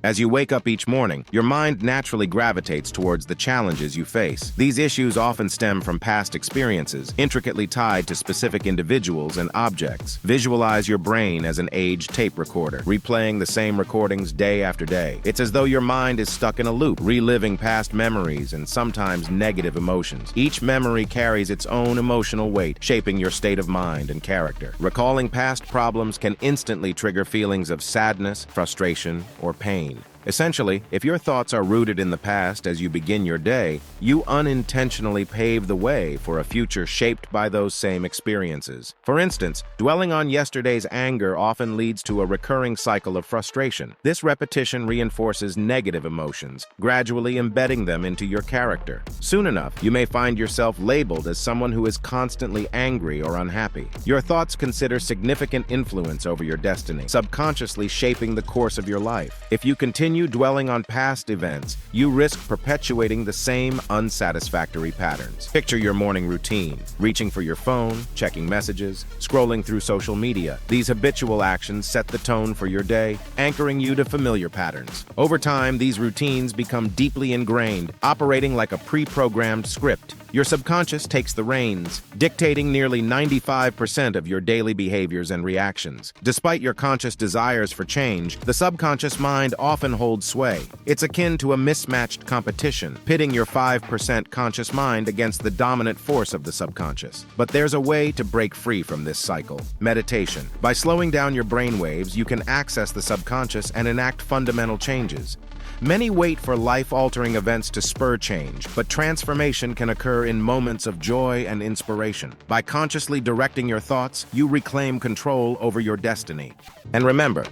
As you wake up each morning, your mind naturally gravitates towards the challenges you face. These issues often stem from past experiences, intricately tied to specific individuals and objects. Visualize your brain as an aged tape recorder, replaying the same recordings day after day. It's as though your mind is stuck in a loop, reliving past memories and sometimes negative emotions. Each memory carries its own emotional weight, shaping your state of mind and character. Recalling past problems can instantly trigger feelings of sadness, frustration, or pain. Essentially, if your thoughts are rooted in the past as you begin your day, you unintentionally pave the way for a future shaped by those same experiences. For instance, dwelling on yesterday's anger often leads to a recurring cycle of frustration. This repetition reinforces negative emotions, gradually embedding them into your character. Soon enough, you may find yourself labeled as someone who is constantly angry or unhappy. Your thoughts consider significant influence over your destiny, subconsciously shaping the course of your life. If you continue dwelling on past events, you risk perpetuating the same unsatisfactory patterns. Picture your morning routine: reaching for your phone, checking messages, scrolling through social media. These habitual actions set the tone for your day, anchoring you to familiar patterns. Over time, these routines become deeply ingrained, operating like a pre-programmed script. Your subconscious takes the reins, dictating nearly 95% of your daily behaviors and reactions. Despite your conscious desires for change, the subconscious mind often holds sway. It's akin to a mismatched competition, pitting your 5% conscious mind against the dominant force of the subconscious. But there's a way to break free from this cycle: meditation. By slowing down your brain waves, you can access the subconscious and enact fundamental changes. Many wait for life-altering events to spur change, but transformation can occur in moments of joy and inspiration. By consciously directing your thoughts, you reclaim control over your destiny. And remember,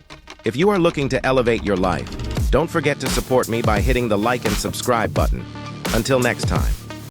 if you are looking to elevate your life, don't forget to support me by hitting the like and subscribe button. Until next time.